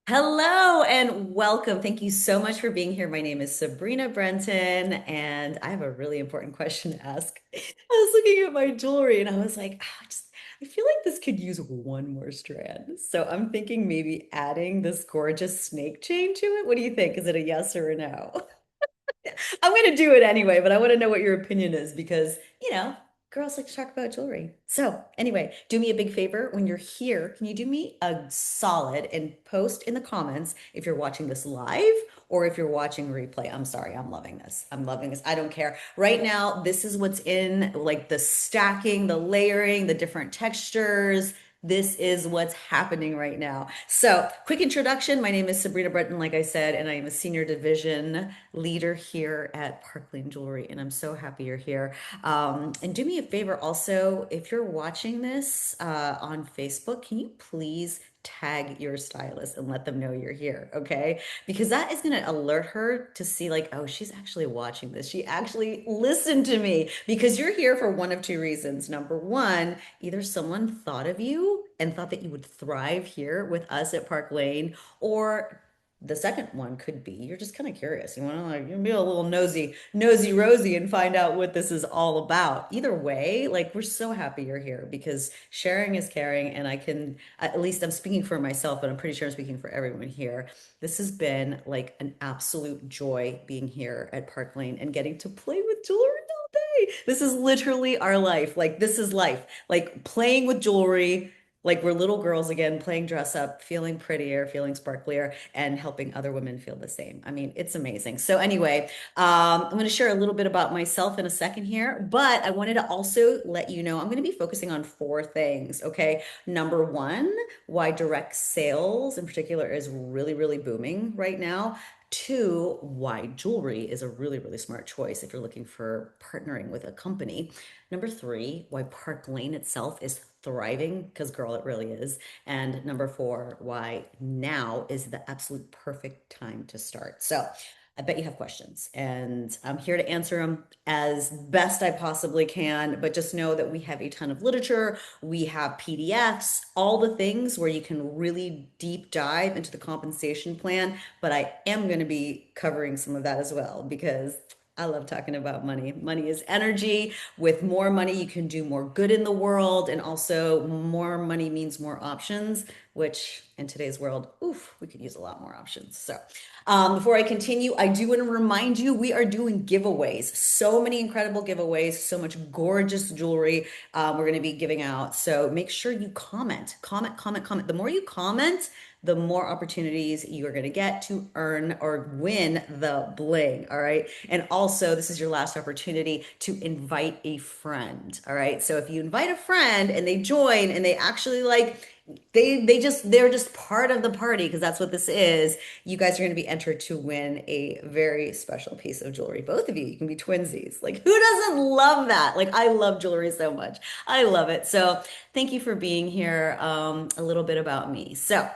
Hello and welcome. Thank you so much for being here. My name is Sabrina Brenton, and I have a really important question to ask. I was looking at my jewelry and I was like, I feel like this could use one more strand. So I'm thinking maybe adding this gorgeous snake chain to it. What do you think? Is it a yes or a no? I'm going to do it anyway, but I want to know what your opinion is because, girls like to talk about jewelry. So, anyway, do me a big favor when you're here. Can you do me a solid and post in the comments if you're watching this live or if you're watching replay? I'm sorry, I'm loving this. I'm loving this. I don't care. Right now, this is what's in like the stacking, the layering, the different textures. This is what's happening right now. So, quick introduction. My name is Sabrina Breton, like I said, and I am a senior division leader here at Park Lane Jewelry, and I'm so happy you're here. And do me a favor also, if you're watching this on Facebook, can you please tag your stylist and let them know you're here, okay? Because that is going to alert her to see, like, oh, she's actually watching this. She actually listened to me because you're here for one of two reasons. Number one, either someone thought of you and thought that you would thrive here with us at Park Lane, or the second one could be you're just kind of curious. You want to like you be a little nosy Rosie and find out what this is all about. Either way, like we're so happy you're here because sharing is caring, and I can at least I'm speaking for myself, but I'm pretty sure I'm speaking for everyone here. This has been like an absolute joy being here at Park Lane and getting to play with jewelry all day. This is literally our life. Like this is life. Like playing with jewelry, like we're little girls again, playing dress up, feeling prettier, feeling sparklier, and helping other women feel the same. I mean, it's amazing. So anyway, I'm going to share a little bit about myself in a second here, but I wanted to also let you know I'm going to be focusing on four things. Okay. Number one, why direct sales in particular is really, really booming right now. Two, why jewelry is a really, really smart choice if you're looking for partnering with a company. Number three, why Park Lane itself is thriving, because girl, it really is. And number four, why now is the absolute perfect time to start. So I bet you have questions, and I'm here to answer them as best I possibly can. But just know that we have a ton of literature, we have PDFs, all the things where you can really deep dive into the compensation plan. But I am going to be covering some of that as well because I love talking about money. Money is energy. With more money, you can do more good in the world. And also, more money means more options, which in today's world, oof, we could use a lot more options. So, before I continue, I do want to remind you we are doing giveaways. So many incredible giveaways, so much gorgeous jewelry we're going to be giving out. So, make sure you comment. The more you comment, the more opportunities you're going to get to earn or win the bling. All right. And also, this is your last opportunity to invite a friend. All right. So if you invite a friend and they join and they actually like, they're just part of the party because that's what this is. You guys are going to be entered to win a very special piece of jewelry. Both of you can be twinsies. Like who doesn't love that? Like I love jewelry so much. I love it. So thank you for being here. A little bit about me. So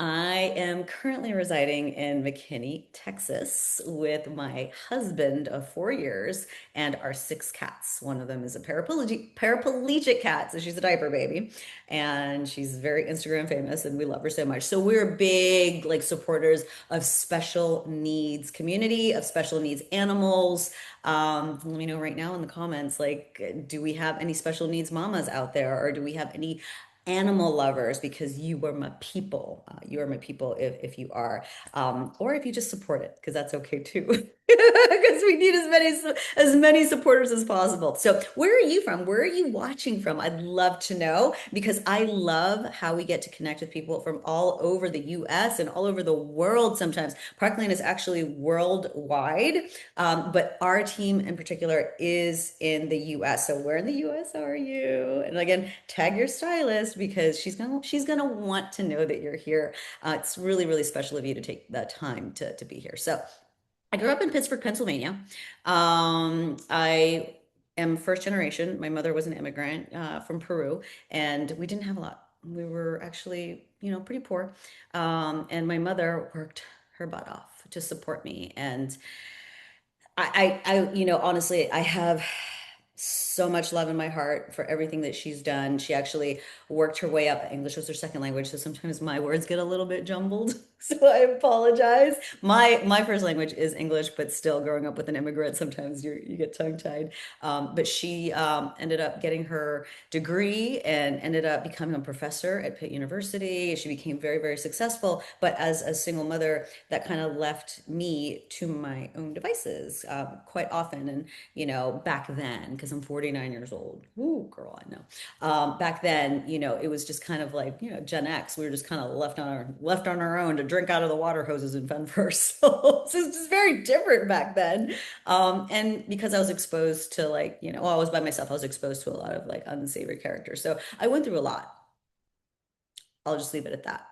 I am currently residing in McKinney, Texas, with my husband of 4 years and our six cats. One of them is a paraplegic cat, so she's a diaper baby, and she's very Instagram famous, and we love her so much. So we're big like supporters of special needs community, of special needs animals. Let me know right now in the comments, like, do we have any special needs mamas out there, or do we have any animal lovers because you are my people. You are my people if you are, or if you just support it because that's okay too. Because we need as many supporters as possible. So, where are you from? Where are you watching from? I'd love to know because I love how we get to connect with people from all over the U.S. and all over the world. Sometimes Parkland is actually worldwide, but our team in particular is in the US. So where in the US are you? And again, tag your stylist because she's gonna want to know that you're here. It's really, really special of you to take that time to be here. So I grew up in Pittsburgh, Pennsylvania. I am first generation. My mother was an immigrant from Peru, and we didn't have a lot. We were actually, pretty poor. And my mother worked her butt off to support me. And honestly, I have So much love in my heart for everything that she's done. She actually worked her way up. English was her second language, so sometimes my words get a little bit jumbled. So I apologize. My first language is English, but still growing up with an immigrant, sometimes you get tongue-tied. But she ended up getting her degree and ended up becoming a professor at Pitt University. She became very, very successful. But as a single mother, that kind of left me to my own devices quite often. And back then, because I'm 49 years old. Ooh, girl, I know. Back then, it was just kind of like, Gen X. We were just kind of left on our own to drink out of the water hoses and fend for ourselves. It's just very different back then. And because I was exposed to like, well, I was by myself, I was exposed to a lot of like unsavory characters. So I went through a lot. I'll just leave it at that.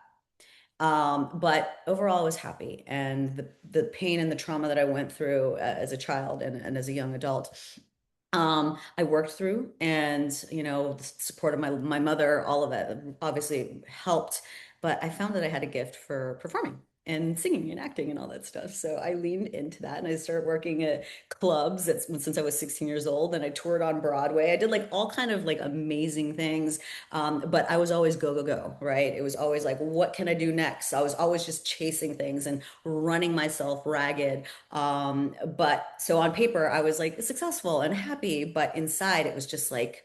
But overall, I was happy. And the pain and the trauma that I went through as a child and as a young adult, I worked through, and the support of my mother, all of it obviously helped. But I found that I had a gift for performing and singing and acting and all that stuff. So I leaned into that, and I started working at clubs since I was 16 years old, and I toured on Broadway. I did like all kind of like amazing things. But I was always go, go, go, right? It was always like, what can I do next? I was always just chasing things and running myself ragged. But so on paper, I was like successful and happy, but inside it was just like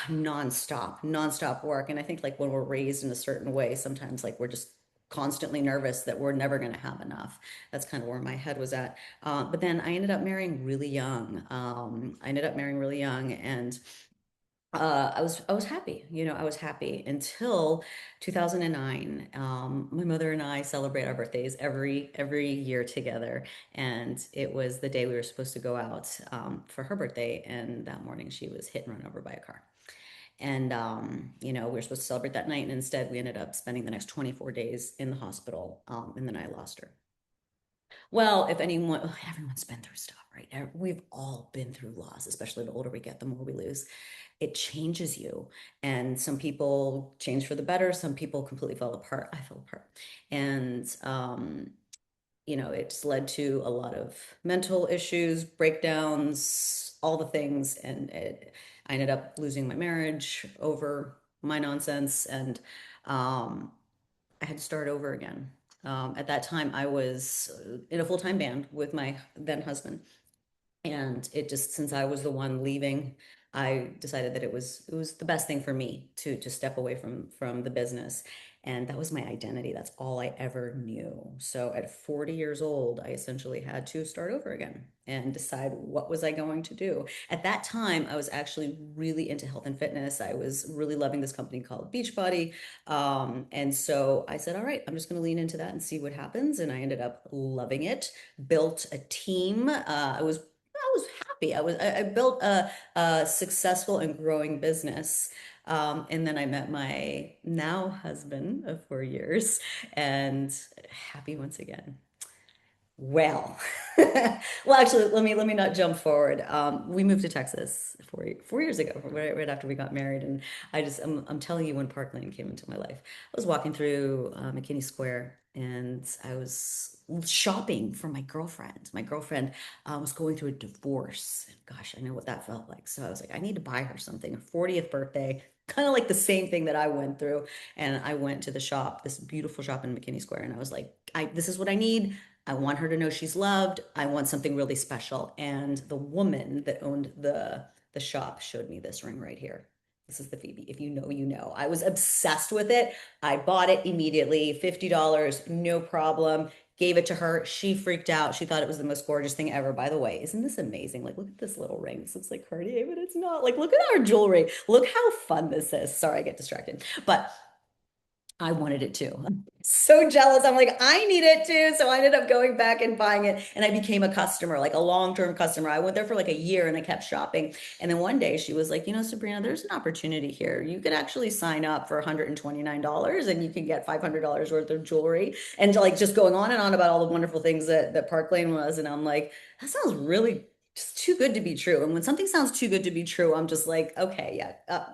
nonstop work. And I think like when we're raised in a certain way, sometimes like we're just constantly nervous that we're never going to have enough. That's kind of where my head was at. But then I ended up marrying really young. And I was happy, I was happy until 2009. My mother and I celebrate our birthdays every year together, and it was the day we were supposed to go out for her birthday, and that morning she was hit and run over by a car. And we were supposed to celebrate that night, and instead we ended up spending the next 24 days in the hospital, and then I lost her. Well, if anyone, everyone's been through stuff, right? We've all been through loss, especially the older we get, the more we lose. It changes you. And some people change for the better, some people completely fell apart. I fell apart. And it's led to a lot of mental issues, breakdowns, all the things. And I ended up losing my marriage over my nonsense. And um, I had to start over again. At that time, I was in a full-time band with my then husband. And it just, since I was the one leaving, I decided that it was the best thing for me to step away from the business. And that was my identity. That's all I ever knew. So at 40 years old, I essentially had to start over again and decide what was I going to do. At that time, I was actually really into health and fitness. I was really loving this company called Beachbody. And so I said, all right, I'm just going to lean into that and see what happens. And I ended up loving it, built a team. I was happy. I built a successful and growing business. And then I met my now husband of 4 years, and happy once again. Well, well, actually, let me not jump forward. We moved to Texas 4 years ago, right after we got married, and I'm telling you when Park Lane came into my life. I was walking through McKinney Square, and I was shopping for my girlfriend. My girlfriend was going through a divorce, and gosh, I know what that felt like. So I was like, I need to buy her something, a 40th birthday. Kind of like the same thing that I went through. And I went to the shop, this beautiful shop in McKinney Square, and I was like, this is what I need. I want her to know she's loved. I want something really special. And the woman that owned the shop showed me this ring right here. This is the Phoebe. If you know, you know. I was obsessed with it. I bought it immediately, $50, no problem. Gave it to her. She freaked out. She thought it was the most gorgeous thing ever. By the way, isn't this amazing? Like, look at this little ring. This looks like Cartier, but it's not. Like, look at our jewelry. Look how fun this is. Sorry, I get distracted. But I wanted it too. I'm so jealous. I'm like, I need it too. So I ended up going back and buying it. And I became a customer, like a long-term customer. I went there for like a year and I kept shopping. And then one day she was like, Sabrina, there's an opportunity here. You could actually sign up for $129 and you can get $500 worth of jewelry. And like just going on and on about all the wonderful things that Park Lane was. And I'm like, that sounds really just too good to be true. And when something sounds too good to be true, I'm just like, okay, yeah,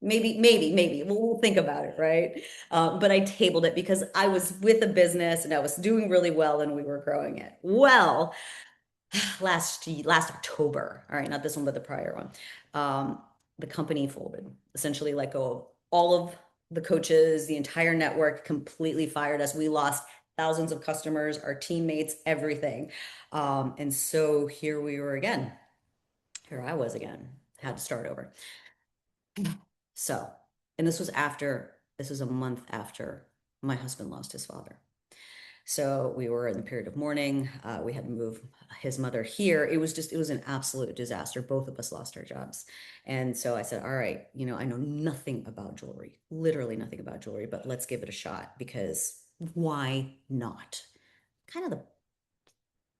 maybe we'll think about it, right? But I tabled it because I was with a business and I was doing really well and we were growing it. Well, last October. All right, not this one, but the prior one. Um, the company folded, essentially let go of all of the coaches, the entire network completely fired us. We lost thousands of customers, our teammates, everything. And so here we were again. Here I was again, had to start over. So, and this was a month after my husband lost his father. So we were in the period of mourning. We had to move his mother here. It was an absolute disaster. Both of us lost our jobs. And so I said, all right, I know nothing about jewelry, literally nothing about jewelry, but let's give it a shot because why not? Kind of the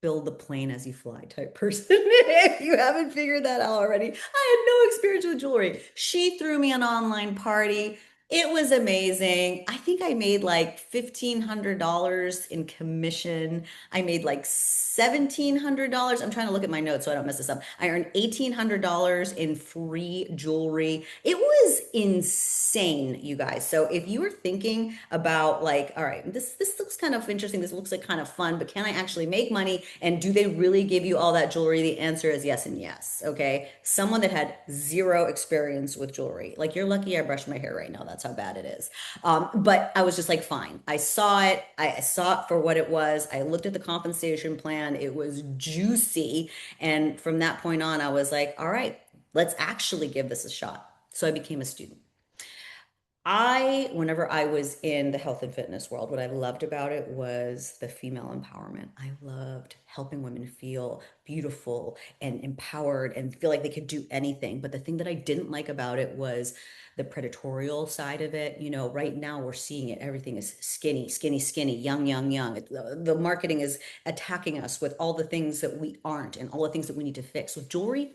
build the plane as you fly type person. If you haven't figured that out already, I had no experience with jewelry. She threw me an online party. It was amazing. I think I made like $1,500 in commission. I made like $1,700. I'm trying to look at my notes so I don't mess this up. I earned $1,800 in free jewelry. It was insane, you guys. So if you were thinking about like, all right, this looks kind of interesting. This looks like kind of fun, but can I actually make money? And do they really give you all that jewelry? The answer is yes and yes. Okay. Someone that had zero experience with jewelry, like you're lucky I brushed my hair right now. That's how bad it is. But I was just like, fine. I saw it. I saw it for what it was. I looked at the compensation plan. It was juicy. And from that point on, I was like, all right, let's actually give this a shot. So I became a student. Whenever I was in the health and fitness world, what I loved about it was the female empowerment. I loved helping women feel beautiful and empowered and feel like they could do anything. But the thing that I didn't like about it was the predatorial side of it. Right now we're seeing it. Everything is skinny, skinny, skinny, young, young, young. The marketing is attacking us with all the things that we aren't and all the things that we need to fix. With jewelry,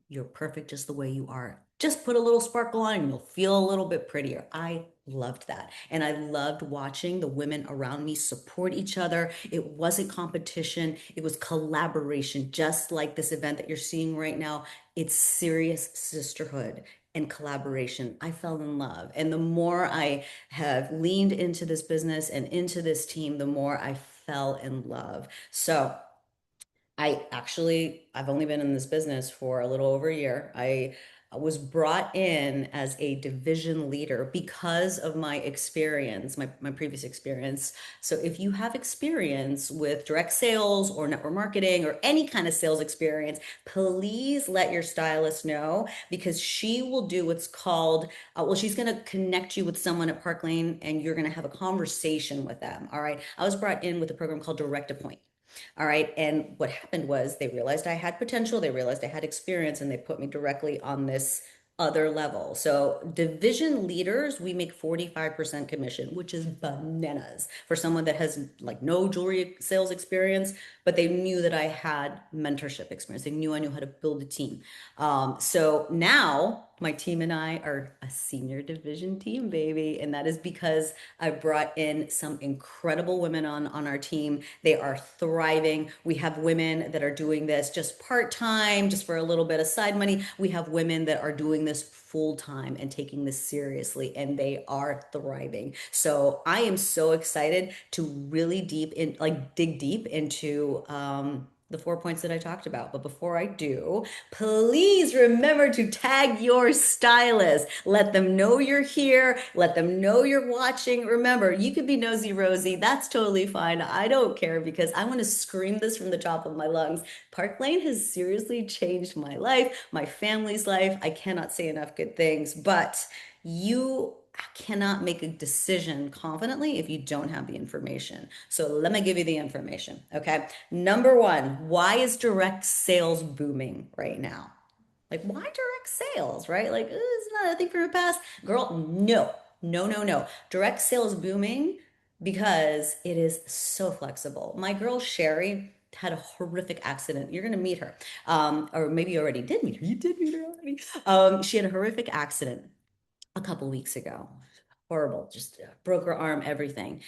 you're perfect just the way you are. Just put a little sparkle on and you'll feel a little bit prettier. I loved that. And I loved watching the women around me support each other. It wasn't competition, it was collaboration, just like this event that you're seeing right now. It's serious sisterhood and collaboration. I fell in love. And the more I have leaned into this business and into this team, the more I fell in love. So, I've only been in this business for a little over a year. I was brought in as a division leader because of my experience, my previous experience. So if you have experience with direct sales or network marketing or any kind of sales experience, please let your stylist know because she will do what's called, well, she's going to connect you with someone at Park Lane and you're going to have a conversation with them. All right. I was brought in with a program called Direct Appoint. All right. And what happened was they realized I had potential, they realized I had experience, and they put me directly on this other level. So, division leaders, we make 45% commission, which is bananas for someone that has like no jewelry sales experience, but they knew that I had mentorship experience. They knew I knew how to build a team. So now my team and I are a senior division team, baby. And that is because I brought in some incredible women on our team. They are thriving. We have women that are doing this just part-time, just for a little bit of side money. We have women that are doing this full time and taking this seriously, and they are thriving. So I am so excited to really dig deep into the 4 points that I talked about. But before I do, please remember to tag your stylist. Let them know you're here. Let them know you're watching. Remember, you could be nosy Rosie. That's totally fine. I don't care because I want to scream this from the top of my lungs. Park Lane has seriously changed my life, my family's life. I cannot say enough good things, but you cannot make a decision confidently if you don't have the information. So let me give you the information. Okay. Number one, why is direct sales booming right now? Like, why direct sales, right? Like, it's not a thing for your past. Girl, no, no, no, no. Direct sales booming because it is so flexible. My girl Sherry had a horrific accident. You're going to meet her. Or maybe you already did meet her. You did meet her already. She had a horrific accident a couple weeks ago. Horrible, just broke her arm, everything.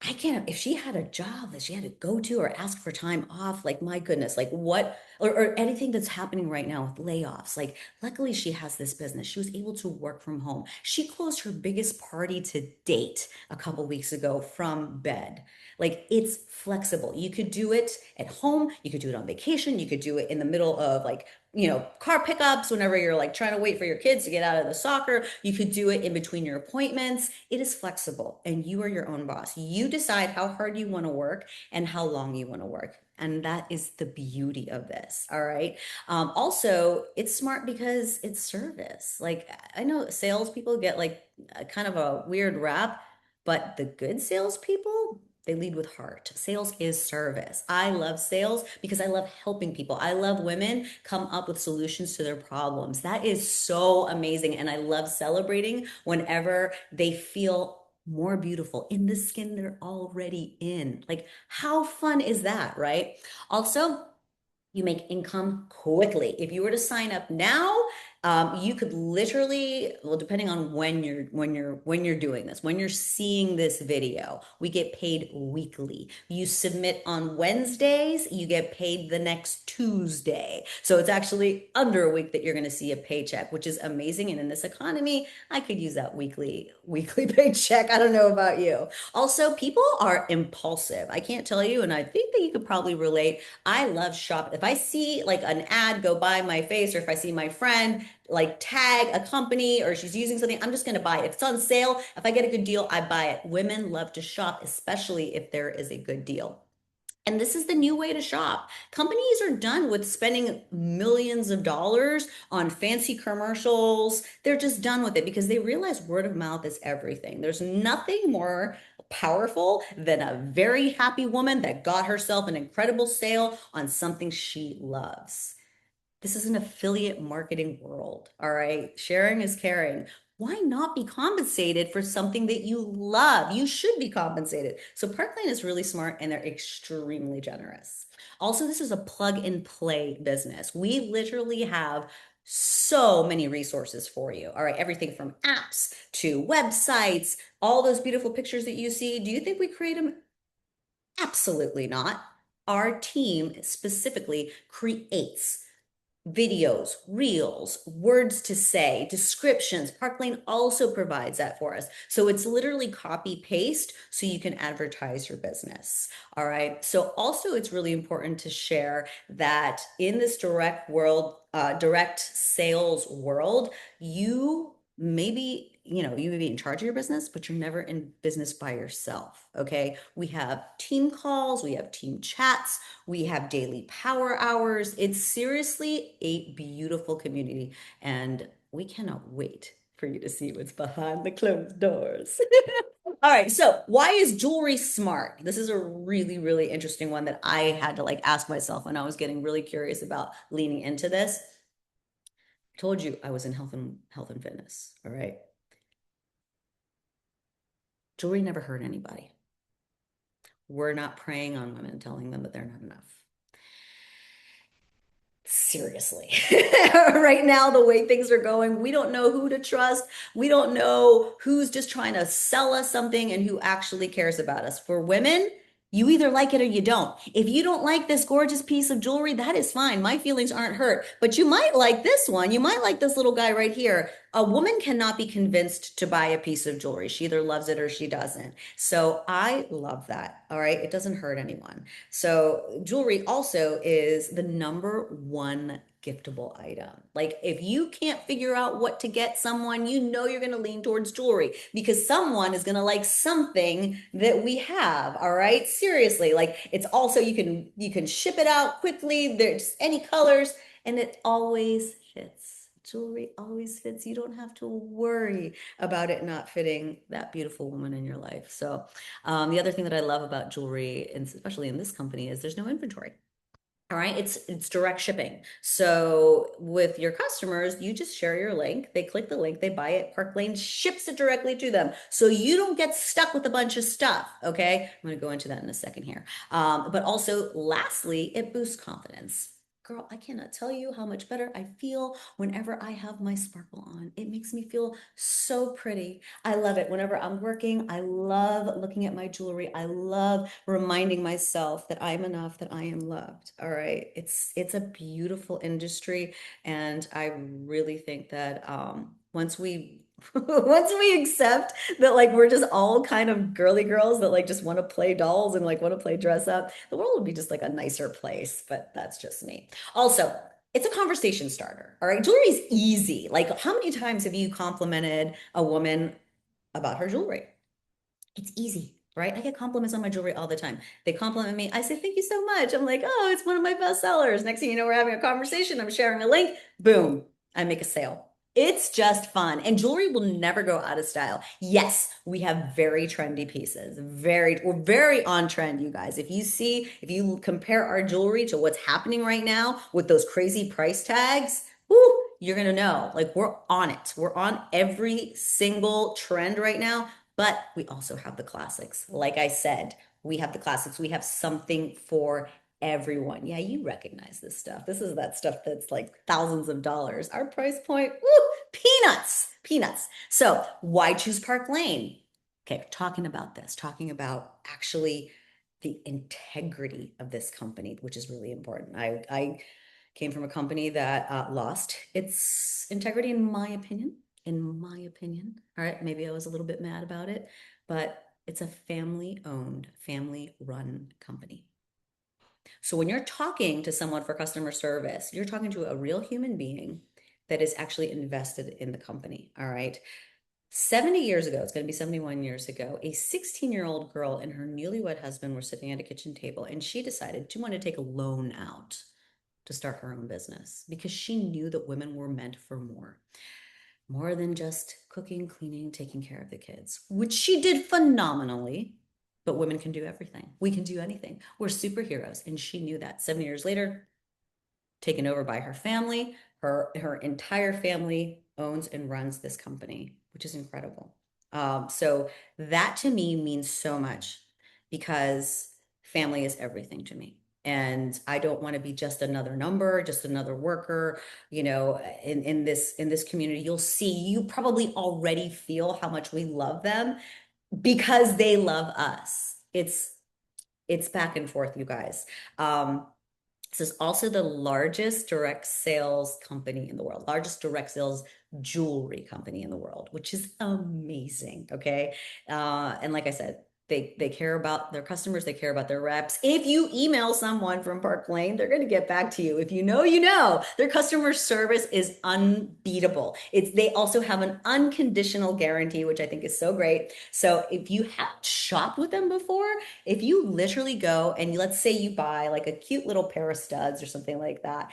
I can't, if she had a job that she had to go to or ask for time off, like my goodness, like what? or anything that's happening right now with layoffs. Like, luckily, she has this business. She was able to work from home. She closed her biggest party to date a couple weeks ago from bed. Like, it's flexible. You could do it at home. You could do it on vacation. You could do it in the middle of like, car pickups whenever you're like trying to wait for your kids to get out of the soccer. You could do it in between your appointments. It is flexible and you are your own boss. You decide how hard you want to work and how long you want to work. And that is the beauty of this. All right. Also, it's smart because it's service. Like, I know salespeople get like a kind of a weird rap, but the good salespeople, they lead with heart. Sales is service. I love sales because I love helping people. I love women come up with solutions to their problems. That is so amazing. And I love celebrating whenever they feel more beautiful in the skin they're already in. Like, how fun is that, right? Also, you make income quickly. If you were to sign up now, you could literally, well, depending on when you're doing this, when you're seeing this video, we get paid weekly. You submit on Wednesdays, you get paid the next Tuesday. So it's actually under a week that you're going to see a paycheck, which is amazing. And in this economy, I could use that weekly paycheck. I don't know about you. Also, people are impulsive. I can't tell you, and I think that you could probably relate. I love shopping. If I see like an ad go by my face, or if I see my friend like tag a company or she's using something, I'm just going to buy it. If it's on sale, if I get a good deal, I buy it. Women love to shop, especially if there is a good deal. And this is the new way to shop. Companies are done with spending millions of dollars on fancy commercials. They're just done with it because they realize word of mouth is everything. There's nothing more powerful than a very happy woman that got herself an incredible sale on something she loves. This is an affiliate marketing world, all right? Sharing is caring. Why not be compensated for something that you love? You should be compensated. So Parkland is really smart and they're extremely generous. Also, this is a plug and play business. We literally have so many resources for you. All right, everything from apps to websites, all those beautiful pictures that you see. Do you think we create them? Absolutely not. Our team specifically creates videos, reels, words to say, descriptions. Parklane also provides that for us. So it's literally copy paste so you can advertise your business. All right. So also it's really important to share that in this direct sales world, you may be in charge of your business, but you're never in business by yourself. Okay. We have team calls, we have team chats, we have daily power hours. It's seriously a beautiful community, and we cannot wait for you to see what's behind the closed doors. All right, so why is jewelry smart? This is a really, really interesting one that I had to like ask myself when I was getting really curious about leaning into this. I told you I was in health and fitness. All right. Jewelry never hurt anybody. We're not preying on women, telling them that they're not enough. Seriously. Right now, the way things are going, we don't know who to trust. We don't know who's just trying to sell us something and who actually cares about us. For women, you either like it or you don't. If you don't like this gorgeous piece of jewelry, that is fine. My feelings aren't hurt. But you might like this one. You might like this little guy right here. A woman cannot be convinced to buy a piece of jewelry. She either loves it or she doesn't. So I love that. All right. It doesn't hurt anyone. So jewelry also is the number one giftable item. Like, if you can't figure out what to get someone, you know you're going to lean towards jewelry because someone is going to like something that we have. All right? Seriously, like, it's also you can ship it out quickly. There's any colors and it always fits. Jewelry always fits. You don't have to worry about it not fitting that beautiful woman in your life. So the other thing that I love about jewelry, and especially in this company, is there's no inventory. All right, it's direct shipping. So with your customers, you just share your link. They click the link, they buy it. Park Lane ships it directly to them, so you don't get stuck with a bunch of stuff. Okay, I'm going to go into that in a second here. But also, lastly, it boosts confidence. Girl, I cannot tell you how much better I feel whenever I have my sparkle on. It makes me feel so pretty. I love it. Whenever I'm working, I love looking at my jewelry. I love reminding myself that I'm enough, that I am loved. All right. It's a beautiful industry, and I really think that once we once we accept that like we're just all kind of girly girls that like just want to play dolls and like want to play dress up, the world would be just like a nicer place. But that's just me. Also, it's a conversation starter. All right. Jewelry is easy. Like, how many times have you complimented a woman about her jewelry? It's easy, right? I get compliments on my jewelry all the time. They compliment me. I say, thank you so much. I'm like, oh, it's one of my best sellers. Next thing you know, we're having a conversation. I'm sharing a link. Boom, I make a sale. It's just fun. And jewelry will never go out of style. Yes, we have very trendy pieces. We're very on trend, you guys. If you compare our jewelry to what's happening right now with those crazy price tags, whoo, you're gonna know. Like we're on it. We're on every single trend right now. But we also have the classics. Like I said, we have the classics. We have something for everyone. Yeah, you recognize this stuff. This is that stuff that's like thousands of dollars. Our price point, woo, peanuts, peanuts. So why choose Park Lane? Okay, talking about this, talking about actually the integrity of this company, which is really important. I came from a company that lost its integrity, in my opinion. In my opinion. All right, maybe I was a little bit mad about it, but it's a family owned, family run company. So when you're talking to someone for customer service, you're talking to a real human being that is actually invested in the company. All right. 70 years ago, it's going to be 71 years ago, a 16-year-old girl and her newlywed husband were sitting at a kitchen table, and she decided she wanted to take a loan out to start her own business because she knew that women were meant for more than just cooking, cleaning, taking care of the kids, which she did phenomenally. But women can do everything. We can do anything. We're superheroes. And she knew that 7 years later, taken over by her family. Her entire family owns and runs this company, which is incredible. So that to me means so much because family is everything to me. And I don't want to be just another number, just another worker, in this community. You probably already feel how much we love them because they love us. It's back and forth, you guys. This is also the largest direct sales company in the world, largest direct sales jewelry company in the world, which is amazing. Okay. And like I said, they care about their customers, they care about their reps. If you email someone from Park Lane, they're going to get back to you. If you know, you know. Their customer service is unbeatable. They also have an unconditional guarantee, which I think is so great. So if you have shopped with them before, if you literally go and let's say you buy like a cute little pair of studs or something like that,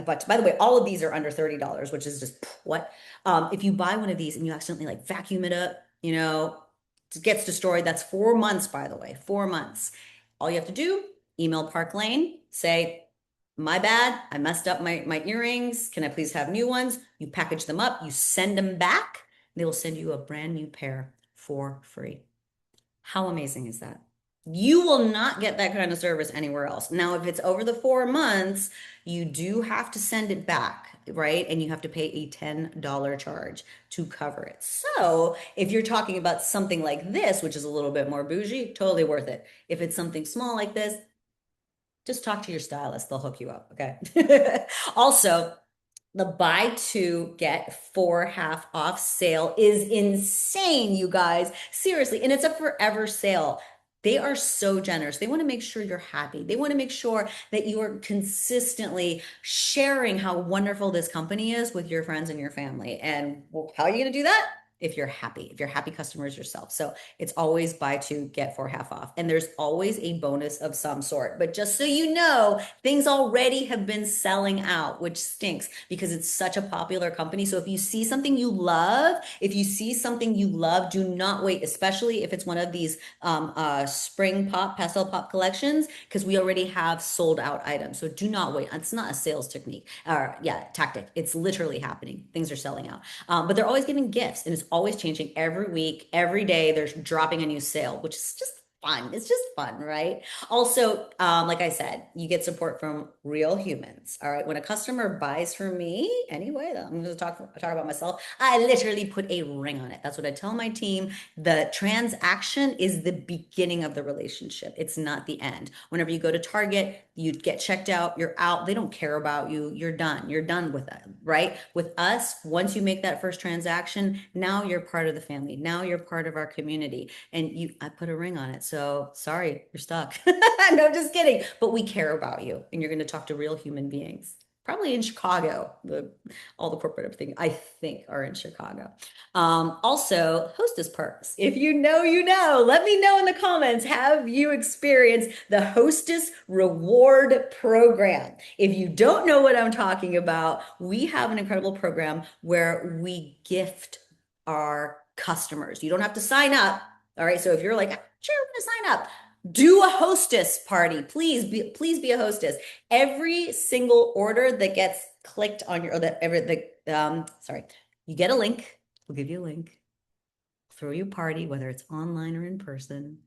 but by the way, all of these are under $30, which is just what? If you buy one of these and you accidentally like vacuum it up, it gets destroyed. That's 4 months, by the way, 4 months. All you have to do, email Park Lane, say, my bad, I messed up my earrings. Can I please have new ones? You package them up, you send them back, they will send you a brand new pair for free. How amazing is that? You will not get that kind of service anywhere else. Now, if it's over the 4 months, you do have to send it back, right? And you have to pay a $10 charge to cover it. So if you're talking about something like this, which is a little bit more bougie, totally worth it. If it's something small like this, just talk to your stylist. They'll hook you up, okay? Also, the buy two, get four half off sale is insane, you guys. Seriously. And it's a forever sale. They are so generous. They want to make sure you're happy. They want to make sure that you are consistently sharing how wonderful this company is with your friends and your family. And well, how are you going to do that? If you're happy customers yourself. So it's always buy two, get four half off. And there's always a bonus of some sort. But just so you know, things already have been selling out, which stinks because it's such a popular company. So if you see something you love, do not wait, especially if it's one of these spring pop, pastel pop collections, because we already have sold out items. So do not wait. It's not a sales technique or tactic. It's literally happening. Things are selling out. But they're always giving gifts and it's always changing every week, every day. There's dropping a new sale, which is just fun. It's just fun, right? Also, like I said, you get support from real humans. All right. When a customer buys from me, anyway, I'm going to talk about myself. I literally put a ring on it. That's what I tell my team. The transaction is the beginning of the relationship. It's not the end. Whenever you go to Target, you get checked out, you're out. They don't care about you. You're done. You're done with it, right? With us, once you make that first transaction, now you're part of the family. Now you're part of our community. And I put a ring on it. So sorry, you're stuck. No, just kidding. But we care about you, and you're going to talk to real human beings. Probably in Chicago. All the corporate things I think are in Chicago. Also, hostess perks. If you know, you know. Let me know in the comments. Have you experienced the hostess reward program? If you don't know what I'm talking about, we have an incredible program where we gift our customers. You don't have to sign up. All right. So if you're like, sure, I'm going to sign up. Do a hostess party. Please be a hostess. Every single order that gets clicked on your, or that ever the sorry, you get a link. We'll give you a link. Throw you a party, whether it's online or in person.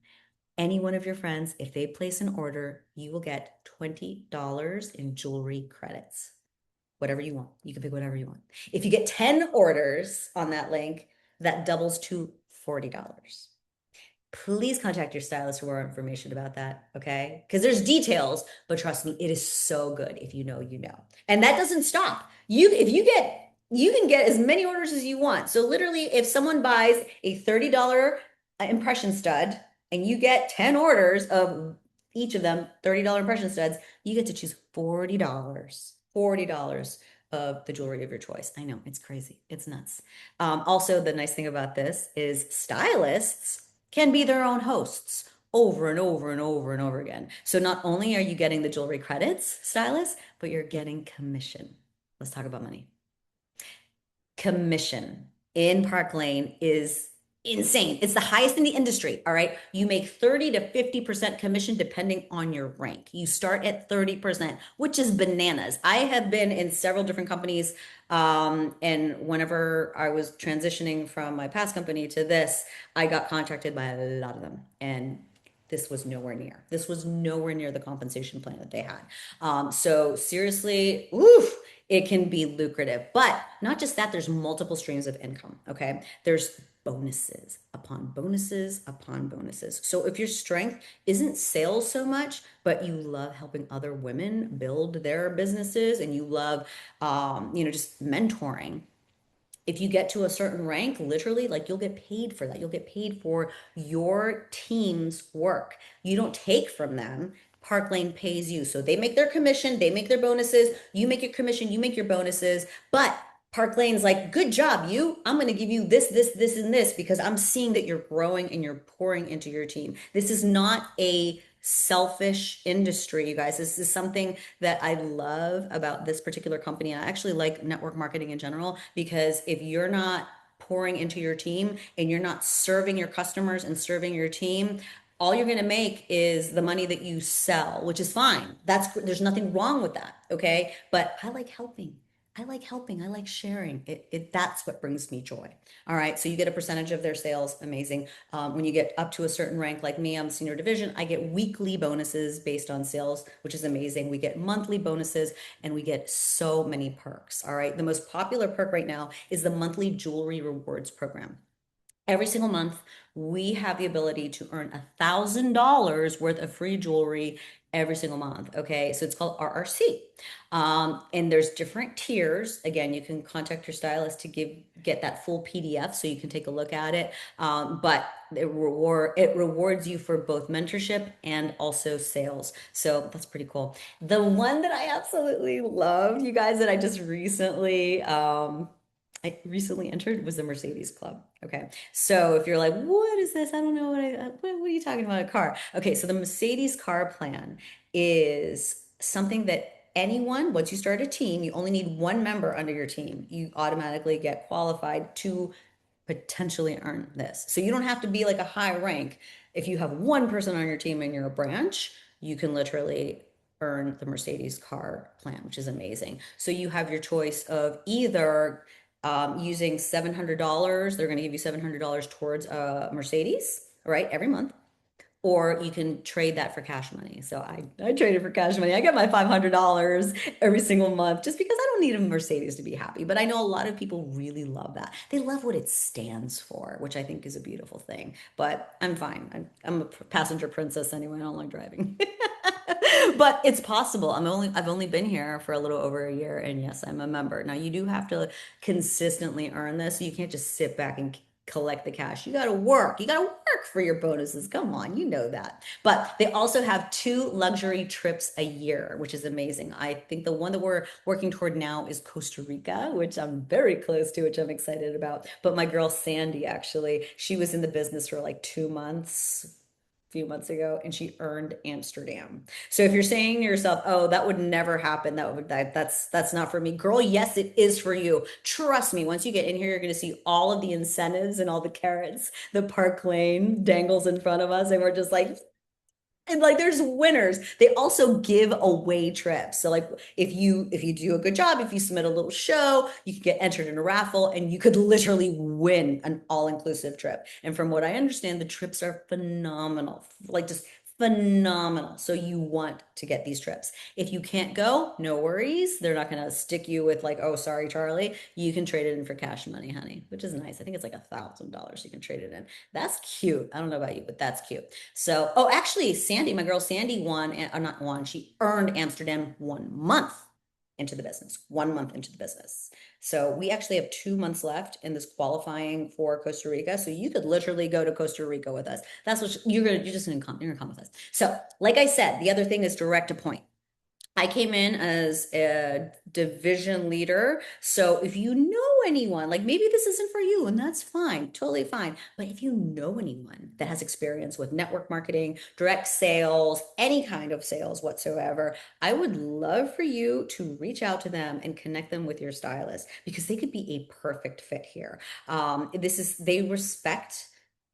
Any one of your friends, if they place an order, you will get $20 in jewelry credits. Whatever you want. You can pick whatever you want. If you get 10 orders on that link, that doubles to $40. Please contact your stylist for more information about that, okay? Because there's details, but trust me, it is so good. If you know, you know. And that doesn't stop. You can get as many orders as you want. So literally, if someone buys a $30 impression stud and you get 10 orders of each of them $30 impression studs, you get to choose $40. $40 of the jewelry of your choice. I know, it's crazy. It's nuts. Also, the nice thing about this is stylists can be their own hosts over and over and over and over again. So not only are you getting the jewelry credits, stylist, but you're getting commission. Let's talk about money. Commission in Park Lane is insane. It's the highest in the industry. All right. You make 30 to 50% commission depending on your rank. You start at 30%, which is bananas. I have been in several different companies. And whenever I was transitioning from my past company to this, I got contacted by a lot of them. And this was nowhere near. This was nowhere near the compensation plan that they had. So seriously, oof, it can be lucrative. But not just that, there's multiple streams of income. Okay. There's bonuses upon bonuses upon bonuses. So if your strength isn't sales so much, but you love helping other women build their businesses and you love, just mentoring, if you get to a certain rank, literally, like you'll get paid for that. You'll get paid for your team's work. You don't take from them. Park Lane pays you. So they make their commission, they make their bonuses, you make your commission, you make your bonuses. But Park Lane's like, good job, you. I'm going to give you this, and this because I'm seeing that you're growing and you're pouring into your team. This is not a selfish industry, you guys. This is something that I love about this particular company. I actually like network marketing in general because if you're not pouring into your team and you're not serving your customers and serving your team, all you're going to make is the money that you sell, which is fine. There's nothing wrong with that, okay? But I like helping. I like helping. I like sharing. That's what brings me joy. All right. So you get a percentage of their sales. Amazing. When you get up to a certain rank, like me, I'm senior division, I get weekly bonuses based on sales, which is amazing. We get monthly bonuses and we get so many perks. All right. The most popular perk right now is the monthly jewelry rewards program. Every single month, we have the ability to earn $1,000 worth of free jewelry every single month. Okay, so it's called RRC. And there's different tiers. Again, you can contact your stylist to get that full PDF so you can take a look at it. But it rewards you for both mentorship and also sales. So that's pretty cool. The one that I absolutely loved, you guys, that I recently entered was the Mercedes Club. Okay. So if you're like, what is this? I don't know what are you talking about? A car. Okay. So the Mercedes car plan is something that anyone, once you start a team, you only need one member under your team. You automatically get qualified to potentially earn this. So you don't have to be like a high rank. If you have one person on your team and you're a branch, you can literally earn the Mercedes car plan, which is amazing. So you have your choice of either using $700. They're going to give you $700 towards a Mercedes, right, every month. or you can trade that for cash money. So I traded for cash money. I get my $500 every single month just because I don't need a Mercedes to be happy. But I know a lot of people really love that. They love what it stands for, which I think is a beautiful thing. But I'm fine. I'm a passenger princess anyway. I don't like driving. But it's possible. I've only been here for a little over a year, and yes, I'm a member. Now you do have to consistently earn this. So you can't just sit back and collect the cash. You got to work. You got to work for your bonuses. Come on, you know that. But they also have two luxury trips a year, which is amazing. I think the one that we're working toward now is Costa Rica, which I'm very close to, which I'm excited about. But my girl Sandy, actually, she was in the business for like 2 months. Few months ago, and she earned Amsterdam. So if you're saying to yourself, "Oh, that would never happen. That's not for me." Girl, yes, it is for you. Trust me, once you get in here, you're going to see all of the incentives and all the carrots the Park Lane dangles in front of us, and we're just like, and like there's winners. They also give away trips. So like if you do a good job, if you submit a little show, you can get entered in a raffle and you could literally win an all-inclusive trip. And from what I understand, the trips are phenomenal. Like just phenomenal. So you want to get these trips. If you can't go, no worries. They're not going to stick you with like, "Oh, sorry, Charlie." You can trade it in for cash money, honey, which is nice. I think it's like $1,000 you can trade it in. That's cute. I don't know about you, but that's cute. So, oh, actually, Sandy, my girl Sandy won, not won, she earned Amsterdam 1 month into the business, 1 month into the business. So we actually have 2 months left in this qualifying for Costa Rica. So you could literally go to Costa Rica with us. That's what you're just you're gonna come with us. So, like I said, the other thing is direct to point. I came in as a division leader. So if you know anyone, like maybe this isn't for you, and that's fine, totally fine. But if you know anyone that has experience with network marketing, direct sales, any kind of sales whatsoever, I would love for you to reach out to them and connect them with your stylist because they could be a perfect fit here. They respect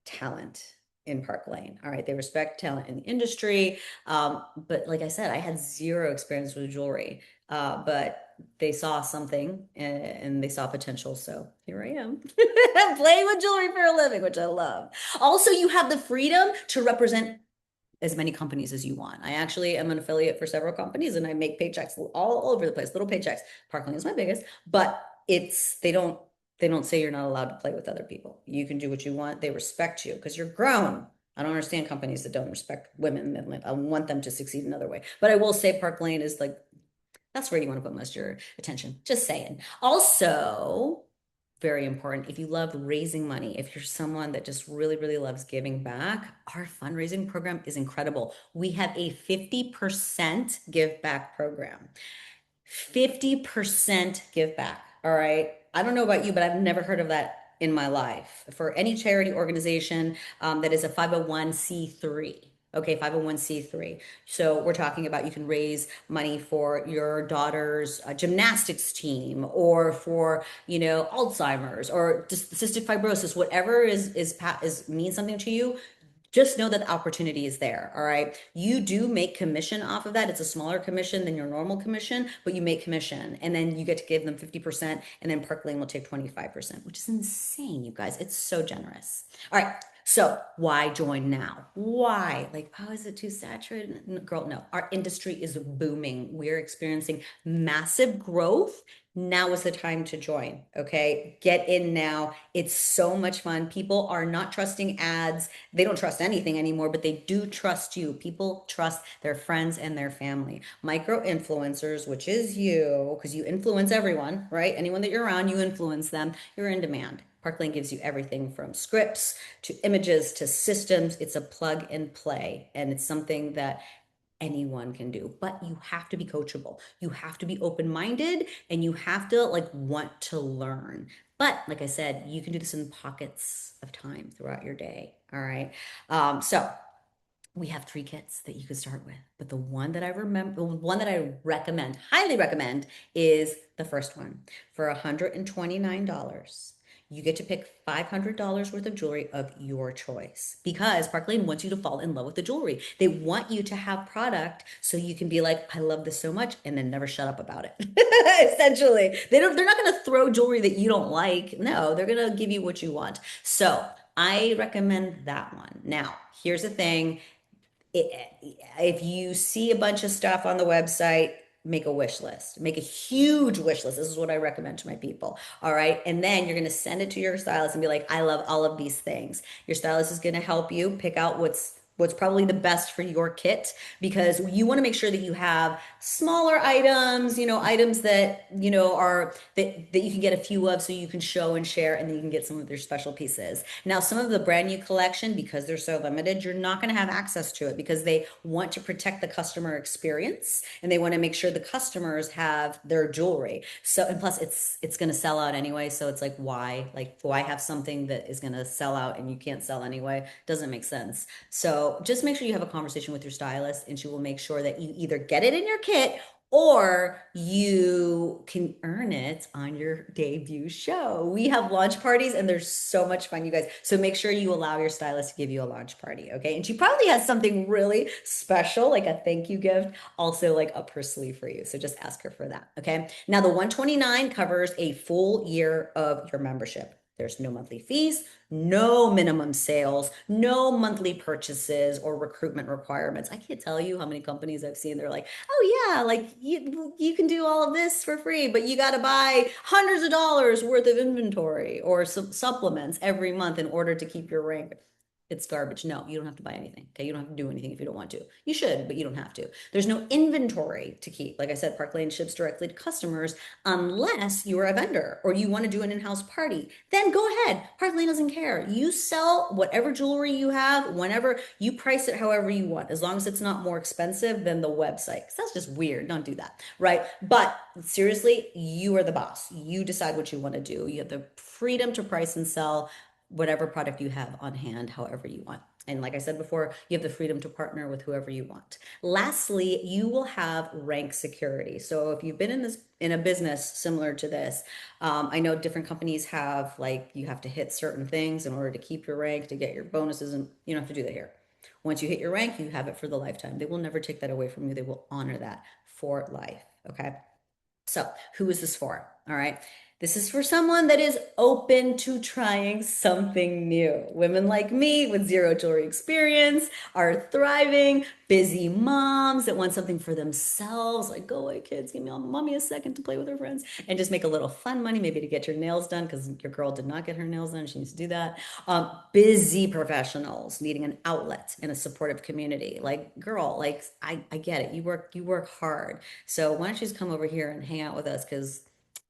talent in Park Lane. All right. They respect talent in the industry. But like I said, I had zero experience with jewelry, but they saw something and they saw potential. So here I am playing with jewelry for a living, which I love. Also, you have the freedom to represent as many companies as you want. I actually am an affiliate for several companies and I make paychecks all over the place, little paychecks. Parkland is my biggest, but they don't say you're not allowed to play with other people. You can do what you want. They respect you because you're grown. I don't understand companies that don't respect women and like, I want them to succeed another way. But I will say Park Lane is like that's where you want to put most of your attention. Just saying. Also, very important, if you love raising money, if you're someone that just really, really loves giving back, our fundraising program is incredible. We have a 50% give back program. 50% give back. All right. I don't know about you, but I've never heard of that in my life for any charity organization that is a 501c3. Okay, 501c3. So we're talking about you can raise money for your daughter's gymnastics team or for, Alzheimer's or just cystic fibrosis, whatever is means something to you, just know that the opportunity is there. All right. You do make commission off of that. It's a smaller commission than your normal commission, but you make commission and then you get to give them 50% and then Park Lane will take 25%, which is insane, you guys. It's so generous. All right. So why join now? Why? Like, oh, is it too saturated? Girl, no. Our industry is booming. We're experiencing massive growth. Now is the time to join. Okay. Get in now. It's so much fun. People are not trusting ads. They don't trust anything anymore, but they do trust you. People trust their friends and their family. Micro influencers, which is you, because you influence everyone, right? Anyone that you're around, you influence them. You're in demand. Parkland gives you everything from scripts to images to systems. It's a plug and play, and it's something that anyone can do, but you have to be coachable. You have to be open-minded and you have to like want to learn. But like I said, you can do this in pockets of time throughout your day. All right. So we have three kits that you could start with, but the one that I remember, the one that I recommend, highly recommend, is the first one for $129. You get to pick $500 worth of jewelry of your choice because Park Lane wants you to fall in love with the jewelry. They want you to have product so you can be like, I love this so much, and then never shut up about it. Essentially, they're not going to throw jewelry that you don't like. No, they're going to give you what you want. So I recommend that one. Now, here's the thing. if you see a bunch of stuff on the website, make a wish list. Make a huge wish list. This is what I recommend to my people. All right. And then you're going to send it to your stylist and be like, I love all of these things. Your stylist is going to help you pick out what's probably the best for your kit because you want to make sure that you have smaller items, items that, are that you can get a few of so you can show and share and then you can get some of their special pieces. Now, some of the brand new collection, because they're so limited, you're not going to have access to it because they want to protect the customer experience and they want to make sure the customers have their jewelry. So, and plus it's going to sell out anyway. So it's like, why? Like, why have something that is going to sell out and you can't sell anyway? Doesn't make sense. So just make sure you have a conversation with your stylist and she will make sure that you either get it in your kit or you can earn it on your debut show. We have launch parties and there's so much fun, you guys. So make sure you allow your stylist to give you a launch party, okay? And she probably has something really special, like a thank you gift, also like up her sleeve for you. So just ask her for that, okay? Now the 129 covers a full year of your membership. There's no monthly fees, no minimum sales, no monthly purchases or recruitment requirements. I can't tell you how many companies I've seen. They're like, oh yeah, like you can do all of this for free, but you got to buy hundreds of dollars worth of inventory or supplements every month in order to keep your rank. It's garbage. No, you don't have to buy anything. Okay. You don't have to do anything if you don't want to. You should, but you don't have to. There's no inventory to keep. Like I said, Park Lane ships directly to customers unless you're a vendor or you want to do an in-house party. Then go ahead. Park Lane doesn't care. You sell whatever jewelry you have, whenever you price it however you want, as long as it's not more expensive than the website. Because that's just weird. Don't do that. Right. But seriously, you are the boss. You decide what you want to do. You have the freedom to price and sell whatever product you have on hand, however you want. And like I said before, you have the freedom to partner with whoever you want. Lastly, you will have rank security. So if you've been in a business similar to this, I know different companies have like you have to hit certain things in order to keep your rank to get your bonuses, and you don't have to do that here. Once you hit your rank, you have it for the lifetime. They will never take that away from you. They will honor that for life. Okay. So, who is this for? All right. This is for someone that is open to trying something new. Women like me with zero jewelry experience are thriving, busy moms that want something for themselves, like go away, kids, give me mommy a second to play with her friends and just make a little fun money, maybe to get your nails done because your girl did not get her nails done. She needs to do that. Busy professionals needing an outlet in a supportive community. Like, girl, like I get it. You work hard. So why don't you just come over here and hang out with us because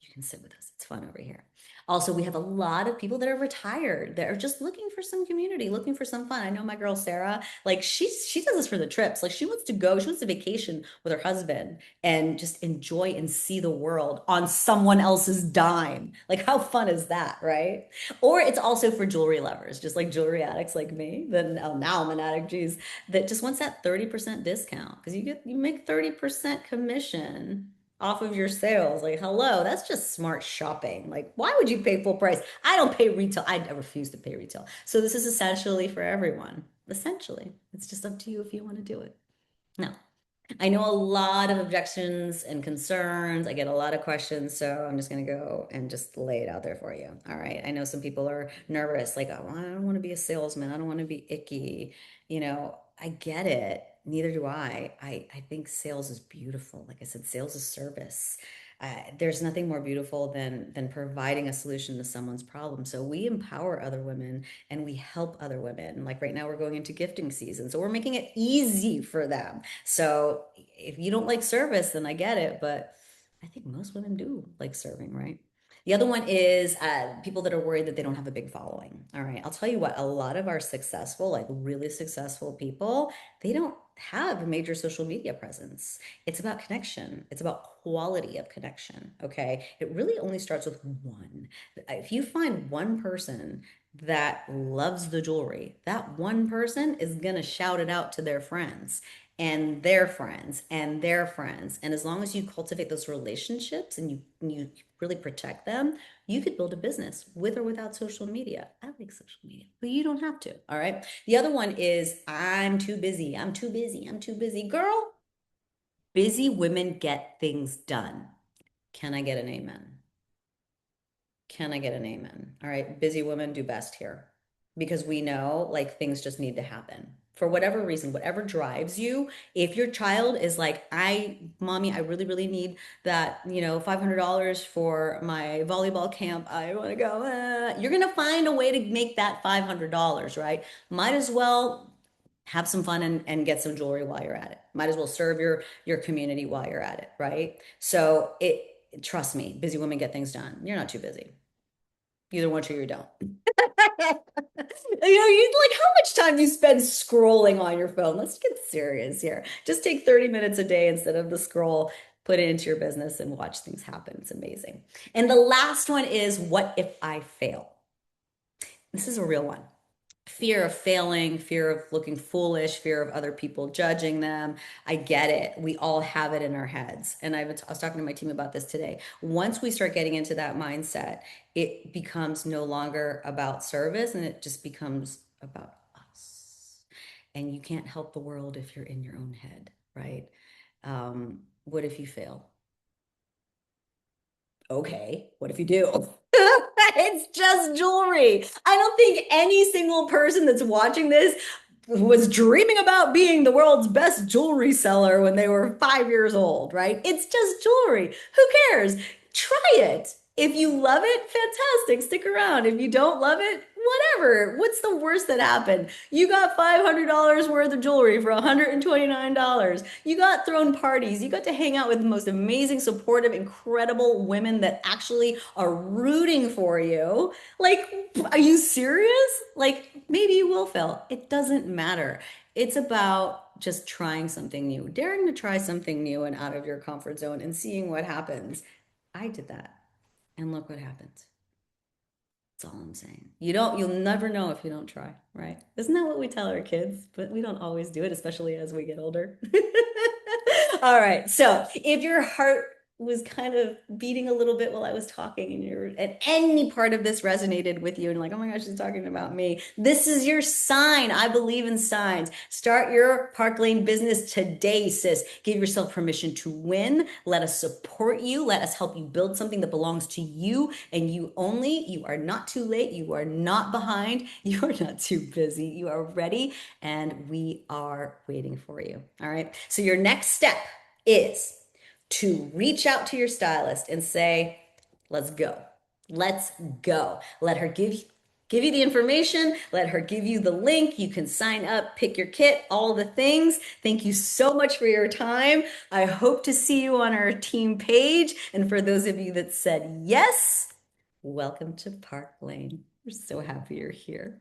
you can sit with us. It's fun over here. Also, we have a lot of people that are retired that are just looking for some community, looking for some fun. I know my girl Sarah, like she does this for the trips. Like she wants to go, she wants to vacation with her husband and just enjoy and see the world on someone else's dime. Like how fun is that, right? Or it's also for jewelry lovers, just like jewelry addicts like me. Then oh, now I'm an addict, geez, that just wants that 30% discount because you make 30% commission off of your sales. Like, hello, that's just smart shopping. Like, why would you pay full price? I don't pay retail. I refuse to pay retail. So this is essentially for everyone. Essentially, it's just up to you if you want to do it. No. I know a lot of objections and concerns. I get a lot of questions, so I'm just going to go and just lay it out there for you. All right. I know some people are nervous, like, oh, I don't want to be a salesman. I don't want to be icky. I get it. Neither do I. I think sales is beautiful. Like I said, sales is service. There's nothing more beautiful than providing a solution to someone's problem. So we empower other women and we help other women. Like right now, we're going into gifting season, so we're making it easy for them. So if you don't like service, then I get it, but I think most women do like serving, right? The other one is people that are worried that they don't have a big following. All right, I'll tell you what, a lot of our successful, like really successful people, they don't have a major social media presence. It's about connection. It's about quality of connection. Okay. It really only starts with one. If you find one person that loves the jewelry, that one person is going to shout it out to their friends and their friends and their friends. And as long as you cultivate those relationships and you really protect them, you could build a business with or without social media. I like social media, but you don't have to. All right. The other one is I'm too busy. I'm too busy. I'm too busy. Girl, busy women get things done. Can I get an amen? Can I get an amen? All right. Busy women do best here. because we know like things just need to happen for whatever reason, whatever drives you. If your child is like, mommy, I really, really need that, $500 for my volleyball camp. I want to go. You're going to find a way to make that $500, right? Might as well have some fun and get some jewelry while you're at it. Might as well serve your community while you're at it, right? So trust me, busy women get things done. You're not too busy. You either want to or you don't. You like how much time you spend scrolling on your phone. Let's get serious here. Just take 30 minutes a day instead of the scroll, put it into your business and watch things happen. It's amazing. And the last one is what if I fail? This is a real one. Fear of failing, fear of looking foolish, fear of other people judging them. I get it. We all have it in our heads. And I was talking to my team about this today. Once we start getting into that mindset, it becomes no longer about service and it just becomes about us. And you can't help the world if you're in your own head, right? What if you fail? Okay, what if you do? It's just jewelry. I don't think any single person that's watching this was dreaming about being the world's best jewelry seller when they were 5 years old, right? It's just jewelry. Who cares? Try it. If you love it, fantastic. Stick around. If you don't love it, whatever. What's the worst that happened? You got $500 worth of jewelry for $129. You got thrown parties. You got to hang out with the most amazing, supportive, incredible women that actually are rooting for you. Like, are you serious? Like, maybe you will fail. It doesn't matter. It's about just trying something new, daring to try something new and out of your comfort zone and seeing what happens. I did that. And look what happens. That's all I'm saying. You'll never know if you don't try, right? Isn't that what we tell our kids? But we don't always do it, especially as we get older. All right. So if your heart was kind of beating a little bit while I was talking and any part of this resonated with you and like, oh my gosh, she's talking about me. This is your sign. I believe in signs. Start your Park Lane business today, sis. Give yourself permission to win. Let us support you. Let us help you build something that belongs to you and you only. You are not too late. You are not behind. You are not too busy. You are ready and we are waiting for you. All right. So your next step is to reach out to your stylist and say, let's go. Let's go. Let her give you the information. Let her give you the link. You can sign up, pick your kit, all the things. Thank you so much for your time. I hope to see you on our team page. And for those of you that said yes, welcome to Park Lane. We're so happy you're here.